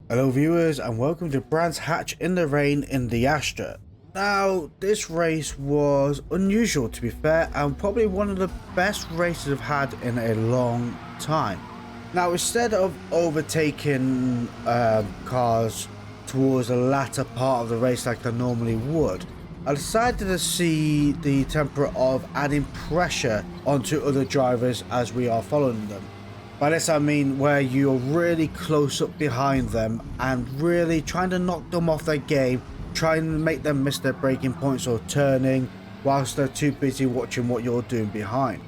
Hello viewers and welcome to Brands Hatch in the Rain in the Astra. Now this race was unusual, to be fair, and probably one of the best races I've had in a long time. Now instead of overtaking cars towards the latter part of the race like I normally would, I decided to see the temper of adding pressure onto other drivers as we are following them. By this I mean where you're really close up behind them and really trying to knock them off their game, trying to make them miss their braking points or turning whilst they're too busy watching what you're doing behind.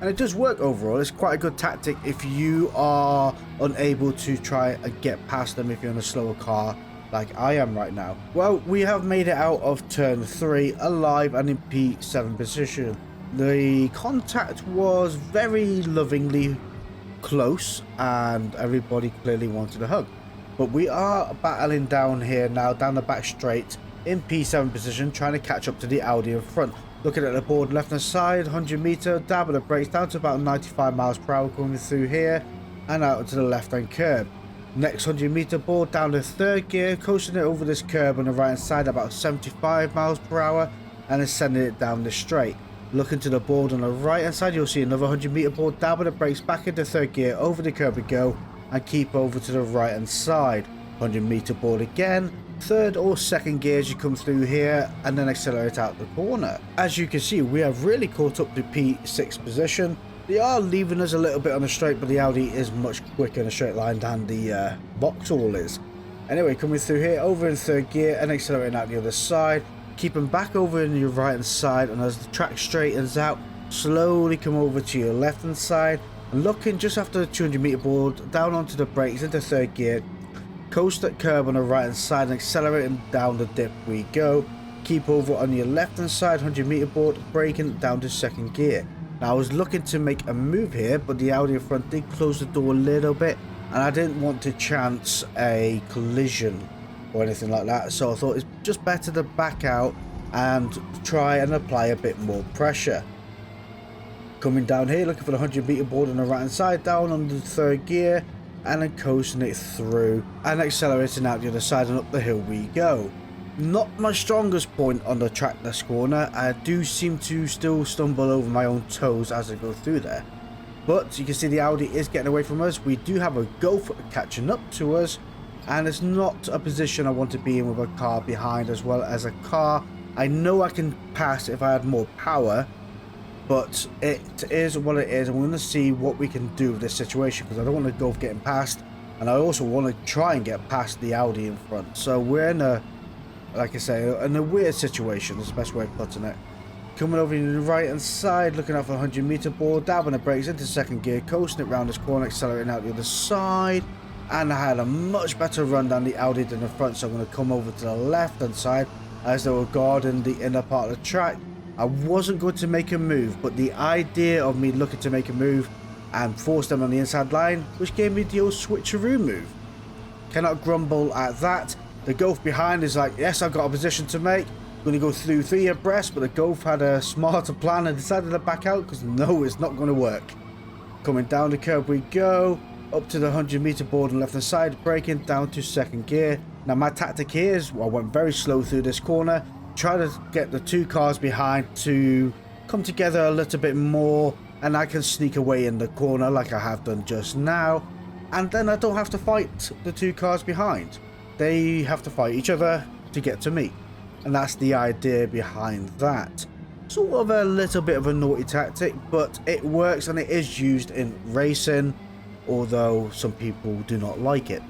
And it does work overall. It's quite a good tactic if you are unable to try and get past them if you're in a slower car like I am right now. Well, we have made it out of turn 3 alive and in P7 position. The contact was very lovingly close and everybody clearly wanted a hug, but we are battling down here now down the back straight in P7 position, trying to catch up to the Audi in front. Looking at the board left hand side, 100 meter dab of the brakes down to about 95 miles per hour coming through here and out to the left hand curb. Next 100 meter board down to third gear, coasting it over this curb on the right hand side about 75 miles per hour and then sending it down the straight. Looking to the board on the right hand side, you'll see another 100 meter board, dab with the brakes back into third gear, over the curb we go and keep over to the right hand side. 100 meter board again, third or second gear as you come through here and then accelerate out the corner. As you can see, we have really caught up to P6 position. They are leaving us a little bit on the straight, but the Audi is much quicker in a straight line than the Vauxhall is. Anyway, coming through here over in third gear and accelerating out the other side. Keep them back over in your right hand side, and as the track straightens out, slowly come over to your left hand side and looking just after the 200 meter board down onto the brakes into third gear, coast that curb on the right hand side and accelerating down the dip we go. Keep over on your left hand side 100 meter board, braking down to second gear. Now I was looking to make a move here, but the Audi in front did close the door a little bit and I didn't want to chance a collision or anything like that, so I thought it's just better to back out and try and apply a bit more pressure. Coming down here, looking for the 100 meter board on the right hand side, down on the third gear and then coasting it through and accelerating out the other side and up the hill we go. Not my strongest point on the track this corner. I do seem to still stumble over my own toes as I go through there, but you can see the Audi is getting away from us. We do have a Golf catching up to us, and it's not a position I want to be in with a car behind as well as a car I know I can pass if I had more power, but it is what it is and we're going to see what we can do with this situation because I don't want the Golf getting past and I also want to try and get past the Audi in front. So we're in a, like I say, in a weird situation is the best way of putting it. Coming over to the right hand side, looking out for the 100 meter board, dabbing the brakes into second gear, coasting it round this corner, accelerating out the other side. And I had a much better run down the Audi than the front, so I'm going to come over to the left hand side as they were guarding the inner part of the track. I wasn't going to make a move, but the idea of me looking to make a move and force them on the inside line, which gave me the old switcheroo move. Cannot grumble at that. The Golf behind is like, yes, I've got a position to make. I'm going to go through 3 abreast, but the Golf had a smarter plan and decided to back out because no, it's not going to work. Coming down the curb we go. Up to the 100 meter board on left hand side, braking down to second gear. Now my tactic here is, I went very slow through this corner, try to get the 2 cars behind to come together a little bit more and I can sneak away in the corner like I have done just now, and then I don't have to fight the 2 cars behind. They have to fight each other to get to me, and that's the idea behind that. Sort of a little bit of a naughty tactic, but it works and it is used in racing, although some people do not like it.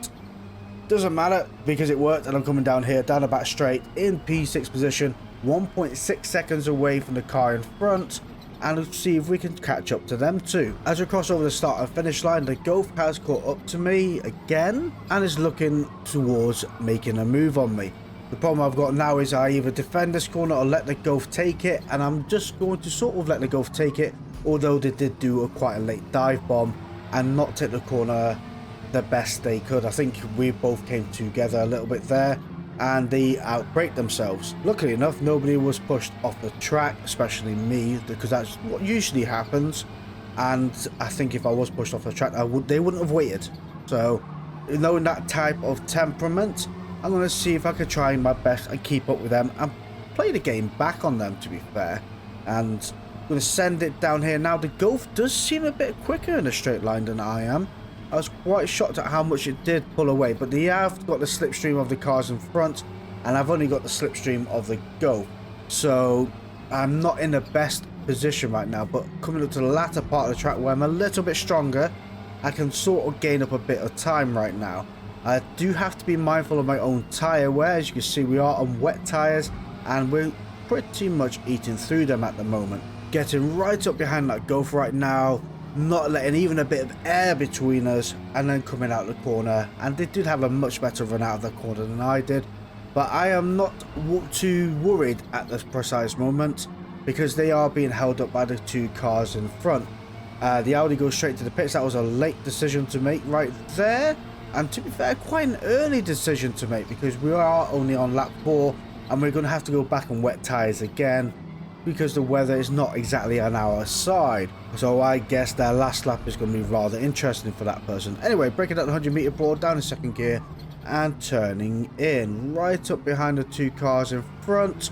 Doesn't matter because it worked, and I'm coming down here down the back straight in P6 position, 1.6 seconds away from the car in front, and let's see if we can catch up to them too. As we cross over the start and finish line, the Golf has caught up to me again and is looking towards making a move on me. The problem I've got now is I either defend this corner or let the Golf take it, and I'm just going to sort of let the Golf take it, although they did do quite a late dive bomb and not take the corner the best they could. I think we both came together a little bit there and they outbraked themselves. Luckily enough, nobody was pushed off the track, especially me, because that's what usually happens. And I think if I was pushed off the track, they wouldn't have waited. So knowing that type of temperament, I'm going to see if I can try my best and keep up with them and play the game back on them, to be fair. And I'm going to send it down here. Now, the Golf does seem a bit quicker in a straight line than I am. I was quite shocked at how much it did pull away, but they have got the slipstream of the cars in front, and I've only got the slipstream of the Golf. So I'm not in the best position right now, but coming up to the latter part of the track where I'm a little bit stronger, I can sort of gain up a bit of time right now. I do have to be mindful of my own tyre wear. As you can see, we are on wet tyres and we're pretty much eating through them at the moment. Getting right up behind that Golf right now, not letting even a bit of air between us, and then coming out the corner. And they did have a much better run out of the corner than I did, but I am not too worried at this precise moment because they are being held up by the two cars in front. The Audi goes straight to the pits. That was a late decision to make right there, and to be fair, quite an early decision to make because we are only on lap 4 and we're going to have to go back on wet tyres again because the weather is not exactly on our side. So I guess their last lap is going to be rather interesting for that person. Anyway, breaking up the 100-meter board, down in second gear and turning in right up behind the two cars in front,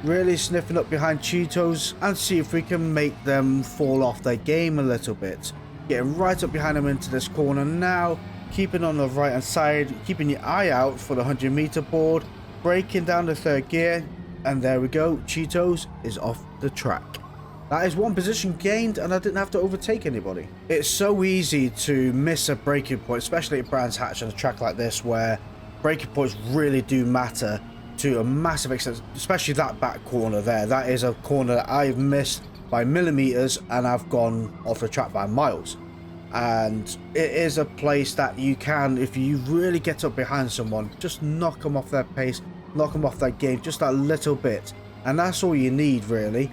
really sniffing up behind Cheetos and see if we can make them fall off their game a little bit. Getting right up behind them into this corner now, keeping on the right hand side, keeping your eye out for the 100-meter board, breaking down the third gear, and there we go, Cheetos is off the track. That is one position gained and I didn't have to overtake anybody. It's so easy to miss a braking point, especially at Brands Hatch on a track like this where braking points really do matter to a massive extent, especially that back corner there. That is a corner that I've missed by millimeters and I've gone off the track by miles. And it is a place that you can, if you really get up behind someone, just knock them off their pace, knock them off their game just that little bit, and that's all you need really.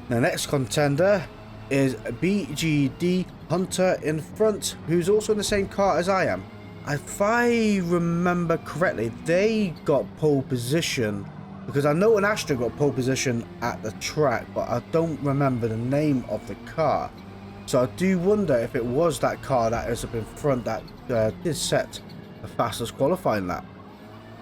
The next contender is BGD Hunter in front, who's also in the same car as I am. If I remember correctly, they got pole position, because I know an Astra got pole position at the track, but I don't remember the name of the car. So I do wonder if it was that car that is up in front that did set the fastest qualifying lap.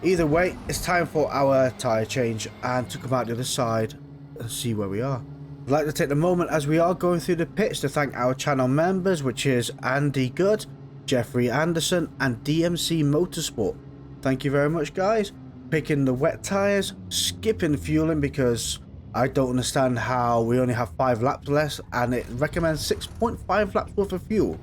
Either way, it's time for our tyre change and to come out the other side and see where we are. I'd like to take the moment as we are going through the pits to thank our channel members, which is Andy Good, Jeffrey Anderson and DMC Motorsport. Thank you very much, guys. Picking the wet tyres, skipping fueling because I don't understand how we only have 5 laps left and it recommends 6.5 laps worth of fuel.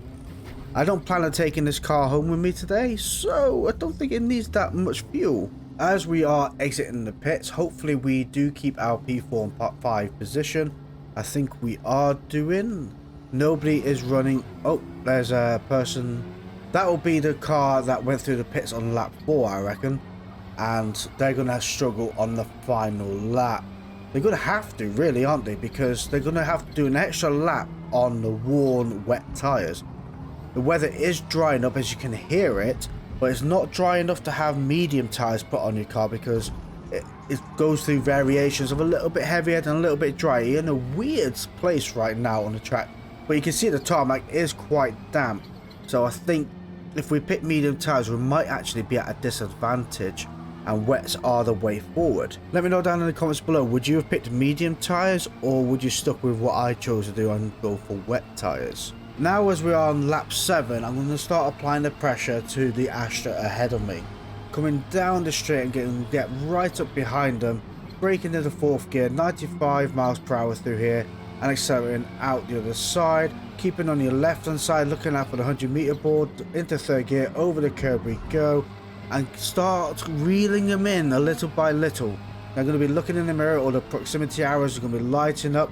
I don't plan on taking this car home with me today, so I don't think it needs that much fuel. As we are exiting the pits, hopefully we do keep our P4 and Part 5 position. I think we are doing. Nobody is running. Oh, there's a person. That will be the car that went through the pits on lap 4, I reckon. And they're going to struggle on the final lap. They're going to have to, really, aren't they? Because they're going to have to do an extra lap on the worn, wet tyres. The weather is drying up, as you can hear it, but it's not dry enough to have medium tyres put on your car because it goes through variations of a little bit heavier and a little bit dry. You're in a weird place right now on the track, but you can see the tarmac is quite damp. So I think if we pick medium tyres, we might actually be at a disadvantage, and wets are the way forward. Let me know down in the comments below, would you have picked medium tyres or would you stuck with what I chose to do and go for wet tyres? Now as we are on lap 7, I'm going to start applying the pressure to the Astra ahead of me. Coming down the straight and get right up behind them, braking into 4th gear, 95 miles per hour through here and accelerating out the other side. Keeping on your left hand side, looking out for the 100-meter board, into 3rd gear, over the curb we go and start reeling them in a little by little. I'm going to be looking in the mirror, or the proximity arrows are going to be lighting up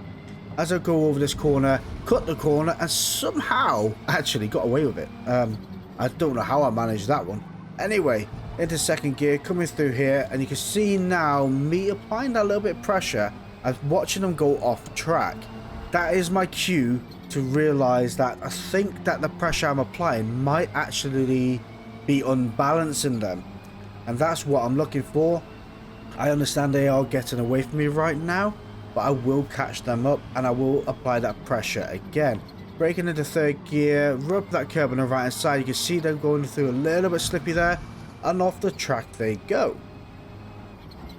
as I go over this corner, cut the corner, and somehow actually got away with it. I don't know how I managed that one. Anyway, into 2nd gear, coming through here, and you can see now me applying that little bit of pressure and watching them go off track. That is my cue to realize that I think that the pressure I'm applying might actually be unbalancing them, and that's what I'm looking for. I understand they are getting away from me right now, but I will catch them up and I will apply that pressure again. braking into third gear, rub that curb on the right hand side. You can see them going through a little bit slippy there, and off the track they go.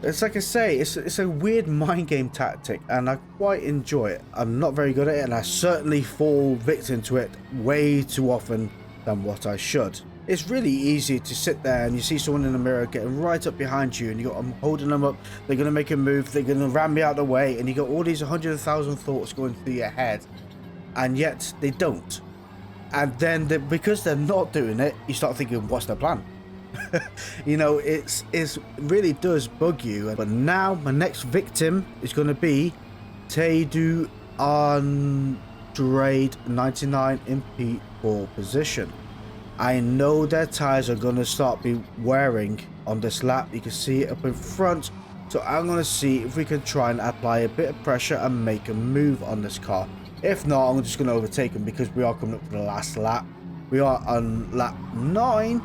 It's like I say, it's a weird mind game tactic, and I quite enjoy it. I'm not very good at it, and I certainly fall victim to it way too often than what I should. It's really easy to sit there and you see someone in the mirror getting right up behind you, and you got them holding them up. They're going to make a move, they're going to ram me out of the way, and you got all these 100,000 thoughts going through your head, and yet they don't. And then because they're not doing it, you start thinking, what's their plan? You know, it's really does bug you. But now my next victim is going to be Taydu Andrade 99 in P4 position. I know their tires are going to start be wearing on this lap. You can see it up in front. So I'm going to see if we can try and apply a bit of pressure and make a move on this car. If not, I'm just going to overtake them because we are coming up to the last lap. We are on lap 9.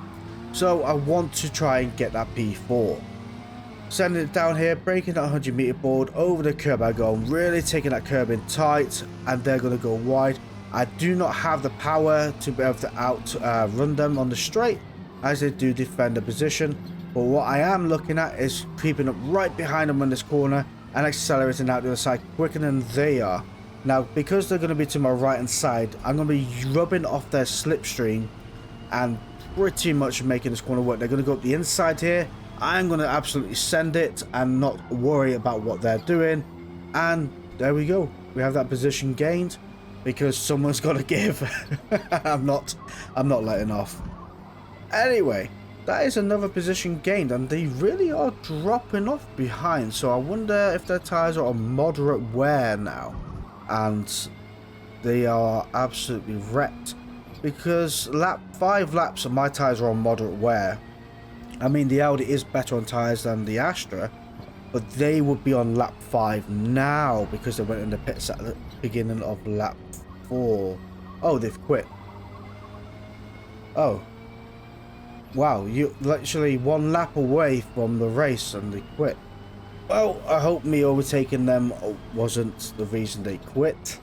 So I want to try and get that P4. Sending it down here, breaking that 100 meter board over the curb. I go, I'm really taking that curb in tight, and they're going to go wide. I do not have the power to be able to run them on the straight as they do defend the position. But what I am looking at is creeping up right behind them in this corner and accelerating out the other side quicker than they are. Now, because they're going to be to my right hand side, I'm going to be rubbing off their slipstream and pretty much making this corner work. They're going to go up the inside here. I'm going to absolutely send it and not worry about what they're doing. And there we go. We have that position gained because someone's got to give. I'm not letting off. Anyway, that is another position gained, and they really are dropping off behind. So I wonder if their tires are on moderate wear now, and they are absolutely wrecked. Because 5 laps of my tyres are on moderate wear. I mean, the Audi is better on tyres than the Astra, but they would be on lap 5 now because they went in the pits at the beginning of lap 4. Oh, they've quit. Oh. Wow, you're literally 1 lap away from the race and they quit. Well, I hope me overtaking them wasn't the reason they quit.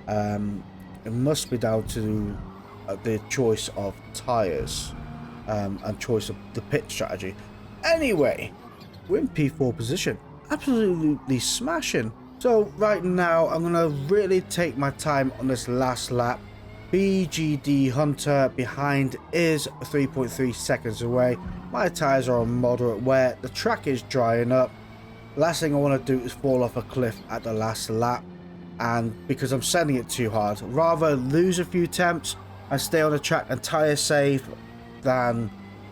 It must be down to the choice of tires and choice of the pit strategy. Anyway, we're in P4 position, absolutely smashing. So right now I'm gonna really take my time on this last lap. BGD Hunter behind is 3.3 seconds away. My tires are on moderate wear. The track is drying up. Last thing I want to do is fall off a cliff at the last lap, and because I'm sending it too hard, rather lose a few temps and stay on the track and tire save than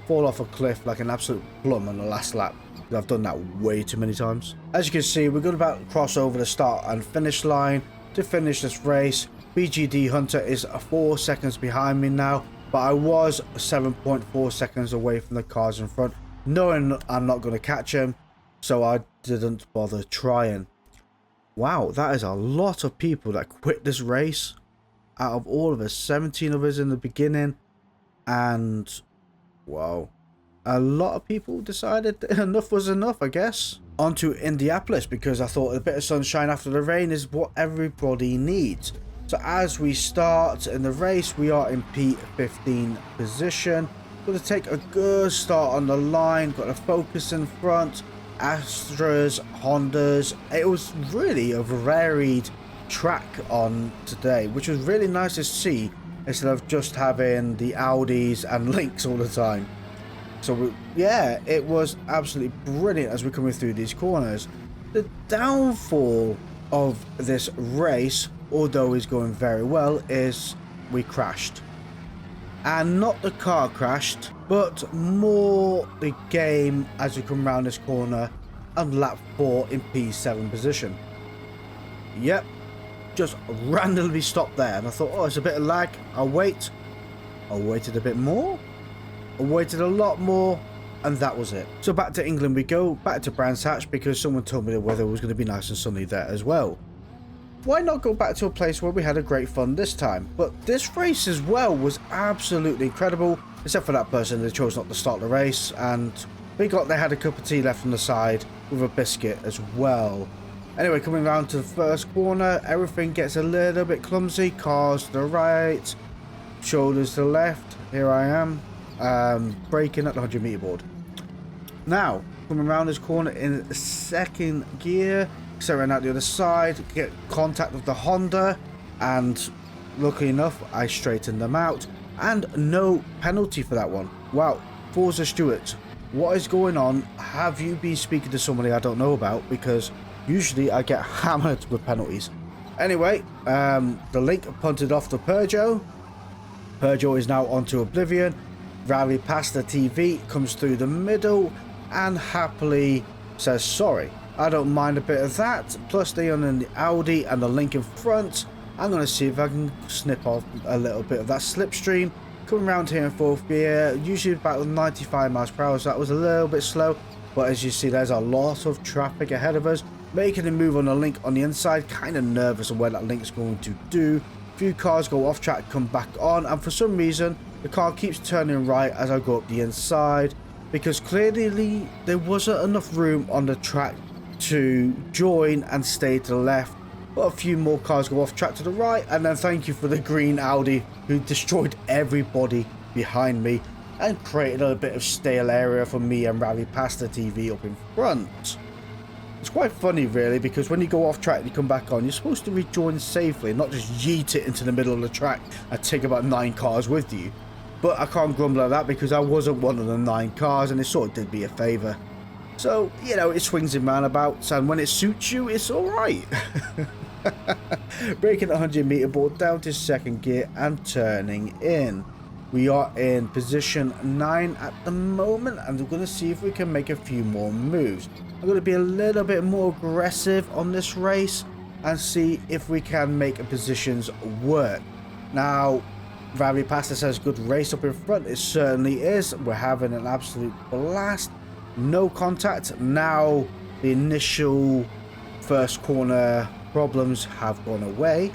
fall off a cliff like an absolute plum on the last lap. I've done that way too many times. As you can see, we're going to about cross over the start and finish line to finish this race. BGD Hunter is 4 seconds behind me now, but I was 7.4 seconds away from the cars in front, knowing I'm not going to catch him, so I didn't bother trying. Wow, that is a lot of people that quit this race. Out of all of us, 17 of us in the beginning, and wow, a lot of people decided that enough was enough, I guess. On to Indianapolis, because I thought a bit of sunshine after the rain is what everybody needs. So as we start in the race, we are in P15 position. Going to take a good start on the line, got a Focus in front, Astras, Hondas. It was really a varied track on today, which was really nice to see instead of just having the Audis and Lynx all the time. So yeah, it was absolutely brilliant as we're coming through these corners. The downfall of this race, although is going very well, is we crashed. And not the car crashed, but more the game as we come around this corner on lap 4 in P7 position. Yep, just randomly stopped there, and I thought, oh, it's a bit of lag, I'll wait. I waited a bit more, I waited a lot more, and that was it. So back to England we go, back to Brands Hatch, because someone told me the weather was going to be nice and sunny there as well. Why not go back to a place where we had a great fun this time? But this race as well was absolutely incredible, except for that person that chose not to start the race, and they had a cup of tea left on the side with a biscuit as well. Anyway, coming around to the first corner, everything gets a little bit clumsy. Cars to the right, shoulders to the left. Here I am, braking at the 100-meter board. Now, coming around this corner in second gear, accelerating out the other side, get contact with the Honda, and luckily enough, I straightened them out, and no penalty for that one. Wow, Forza Stuart, what is going on? Have you been speaking to somebody I don't know about? Because usually I get hammered with penalties. Anyway, the Link punted off the Peugeot. Peugeot is now onto Oblivion. Rally past the TV, comes through the middle, and happily says sorry. I don't mind a bit of that. Plus they own the Audi and the Link in front. I'm going to see if I can snip off a little bit of that slipstream. Coming around here in fourth gear, usually about 95 miles per hour, so that was a little bit slow. But as you see, there's a lot of traffic ahead of us. Making a move on the Link on the inside, kind of nervous of where that Link's going to do. A few cars go off track, come back on, and for some reason, the car keeps turning right as I go up the inside. Because clearly, there wasn't enough room on the track to join and stay to the left. But a few more cars go off track to the right, and then thank you for the green Audi who destroyed everybody behind me and created a bit of stale area for me and rally past the TV up in front. It's quite funny really, because when you go off track and you come back on, you're supposed to rejoin safely, not just yeet it into the middle of the track and take about 9 cars with you. But I can't grumble at that because I wasn't one of the 9 cars, and it sort of did me a favour. So, you know, it swings in roundabouts, and when it suits you, it's alright. Braking the 100-meter board down to second gear and turning in. We are in position 9 at the moment, and we're going to see if we can make a few more moves. I'm going to be a little bit more aggressive on this race and see if we can make positions work. Now, Rally Pasta says good race up in front. It certainly is. We're having an absolute blast. No contact. Now the initial first corner problems have gone away,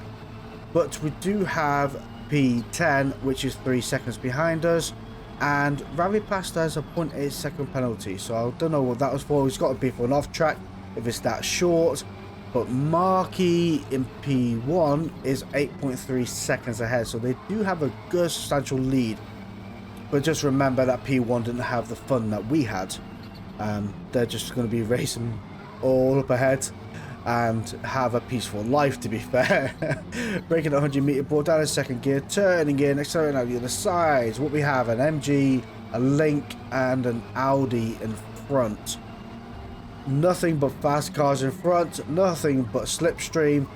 but we do have P10, which is 3 seconds behind us, and Rally Pasta has a 0.8 second penalty, so I don't know what that was for. It's got to be for an off track if it's that short. But Markey in P1 is 8.3 seconds ahead, so they do have a good substantial lead. But just remember that P1 didn't have the fun that we had. They're just going to be racing all up ahead and have a peaceful life, to be fair. Breaking the 100-meter board down in second gear, turning in, accelerating out the other side. What we have, an MG, a Link, and an Audi in front. Nothing but fast cars in front, nothing but slipstream.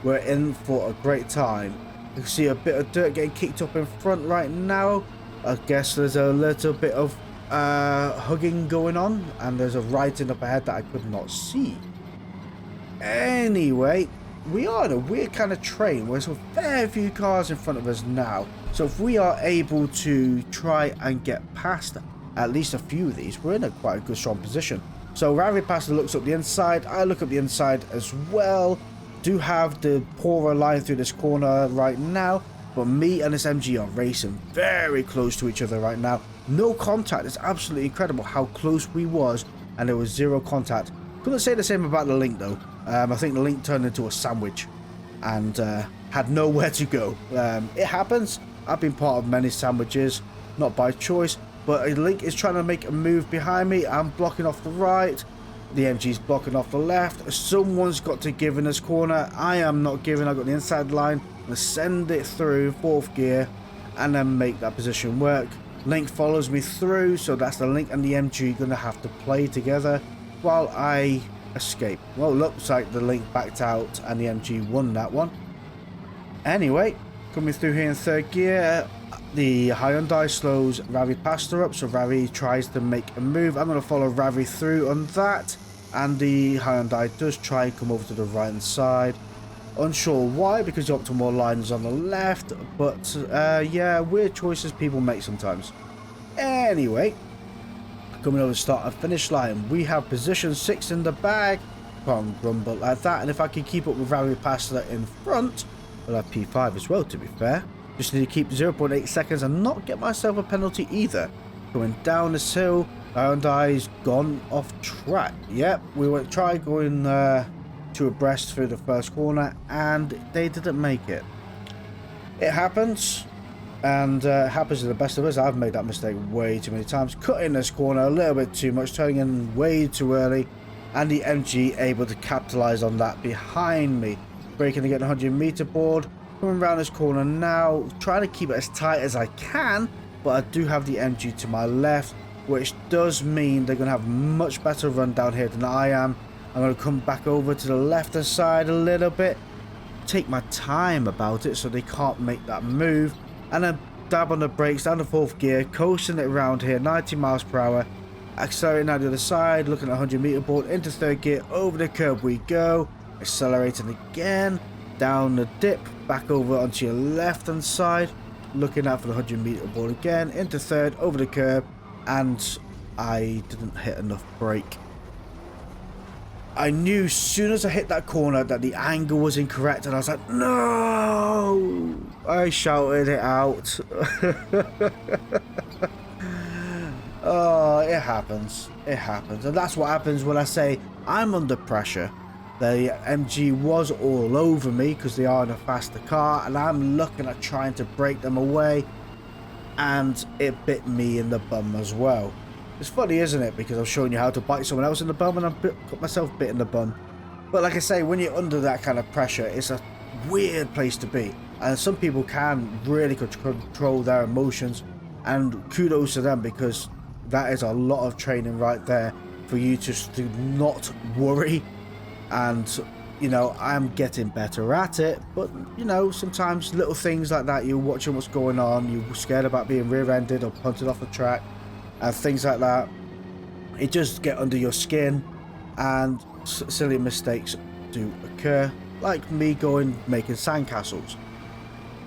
We're in for a great time. You can see a bit of dirt getting kicked up in front right now. I guess there's a little bit of hugging going on, and there's a writing up ahead that I could not see. Anyway, we are in a weird kind of train where there's a fair few cars in front of us now. So if we are able to try and get past at least a few of these, we're in a quite a good strong position. So Rally Pasta looks up the inside, I look up the inside as well. Do have the poorer line through this corner right now, but me and this MG are racing very close to each other right now. No contact. It's absolutely incredible how close we was, and there was 0 contact. Couldn't say the same about the Link though. I think the Link turned into a sandwich and had nowhere to go. It happens. I've been part of many sandwiches, not by choice. But a Link is trying to make a move behind me. I'm blocking off the right. The MG's blocking off the left. Someone's got to give in this corner. I am not giving. I've got the inside line. I'm going to send it through 4th gear and then make that position work. Link follows me through, so that's the Link and the MG going to have to play together while I escape. Well, looks like the Link backed out and the MG won that one. Anyway, coming through here in 3rd gear, the Hyundai slows Ravi Pasta up, so Ravi tries to make a move. I'm going to follow Ravi through on that, and the Hyundai does try and come over to the right hand side. Unsure why, because the optimal line is on the left, but yeah, weird choices people make sometimes. Anyway, coming over the start and finish line, we have position 6 in the bag. Can't grumble at that, and if I can keep up with Ravi Pasta in front, we'll have P5 as well, to be fair. Just need to keep 0.8 seconds and not get myself a penalty either. Going down this hill, Hyundai's gone off track. Yep, we went try going two abreast through the first corner, and they didn't make it. It happens, and happens to the best of us. I've made that mistake way too many times, cutting this corner a little bit too much, turning in way too early, and the MG able to capitalize on that behind me, braking to get the 100-meter board, coming around this corner now, trying to keep it as tight as I can, but I do have the MG to my left, which does mean they're going to have a much better run down here than I am. I'm going to come back over to the left hand side a little bit, take my time about it so they can't make that move, and then dab on the brakes down the fourth gear, coasting it around here, 90 miles per hour, accelerating out the other side, looking at 100-meter board, into third gear, over the curb we go, accelerating again, down the dip, back over onto your left hand side, looking out for the 100-meter board again, into third, over the curb, and I didn't hit enough brake. I knew as soon as I hit that corner that the angle was incorrect, and I was like, no! I shouted it out. Oh, it happens. It happens. And that's what happens when I say I'm under pressure. The MG was all over me because they are in a faster car, and I'm looking at trying to break them away, and it bit me in the bum as well. It's funny, isn't it? Because I'm showing you how to bite someone else in the bum, and I've got myself bit in the bum. But like I say, when you're under that kind of pressure, it's a weird place to be. And some people can really control their emotions, and kudos to them, because that is a lot of training right there for you just to not worry. And you know, I'm getting better at it, but you know, sometimes little things like that, you're watching what's going on, you're scared about being rear-ended or punted off the track, and things like that, it just get under your skin, and silly mistakes do occur, like me making sandcastles.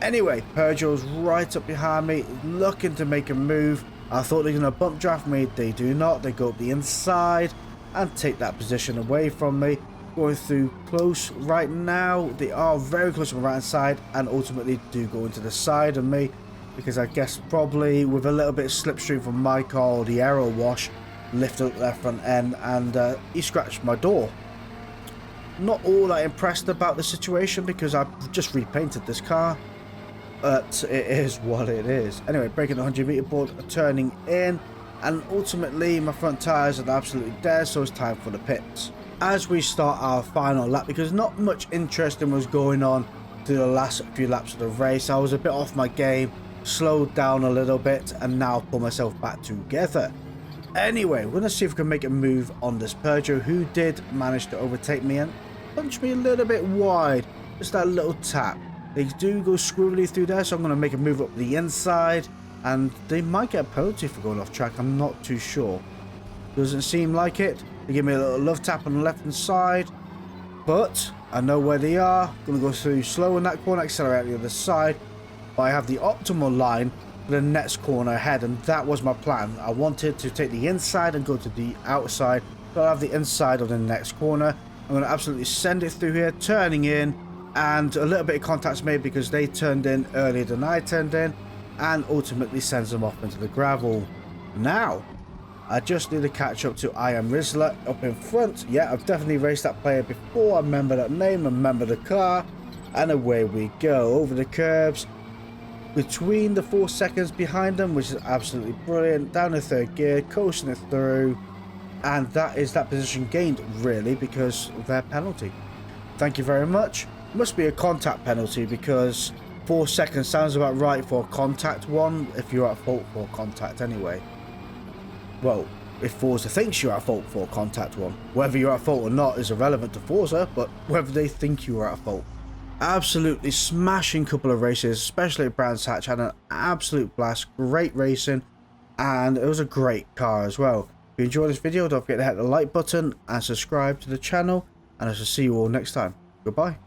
Anyway, Peugeot's right up behind me, looking to make a move. I thought they were going to bump draft me. They do not. They go up the inside and take that position away from me. Going through close right now. They are very close to my right hand side, and ultimately do go into the side of me, because I guess probably with a little bit of slipstream from my car, the aero wash lifted up their front end, and he scratched my door. Not all that impressed about the situation, because I've just repainted this car, but it is what it is. Anyway, breaking the 100-meter board, turning in, and ultimately my front tires are absolutely dead, so it's time for the pits. As we start our final lap, because not much interesting was going on through the last few laps of the race, I was a bit off my game, slowed down a little bit, and now pull myself back together. Anyway, we're going to see if we can make a move on this Peugeot, who did manage to overtake me and punch me a little bit wide. Just that little tap. They do go squirrely through there, so I'm going to make a move up the inside, and they might get a penalty for going off track. I'm not too sure. Doesn't seem like it. They give me a little love tap on the left hand side, but I know where they are. Going to go through slow in that corner, accelerate the other side. But I have the optimal line for the next corner ahead, and that was my plan. I wanted to take the inside and go to the outside, but I have the inside of the next corner. I'm going to absolutely send it through here, turning in, and a little bit of contact's made because they turned in earlier than I turned in, and ultimately sends them off into the gravel. Now, I just need to catch up to I Am Rizzler up in front. Yeah, I've definitely raced that player before. I remember that name, I remember the car, and away we go over the curbs, between the 4 seconds behind them, which is absolutely brilliant. Down the third gear, coasting it through, and that is that position gained really because of their penalty. Thank you very much. Must be a contact penalty, because 4 seconds sounds about right for a contact one, if you're at fault for contact anyway. Well, if Forza thinks you're at fault for a contact one. Whether you're at fault or not is irrelevant to Forza, but whether they think you are at fault. Absolutely smashing couple of races, especially at Brands Hatch. Had an absolute blast, great racing, and it was a great car as well. If you enjoyed this video, don't forget to hit the like button and subscribe to the channel, and I shall see you all next time. Goodbye.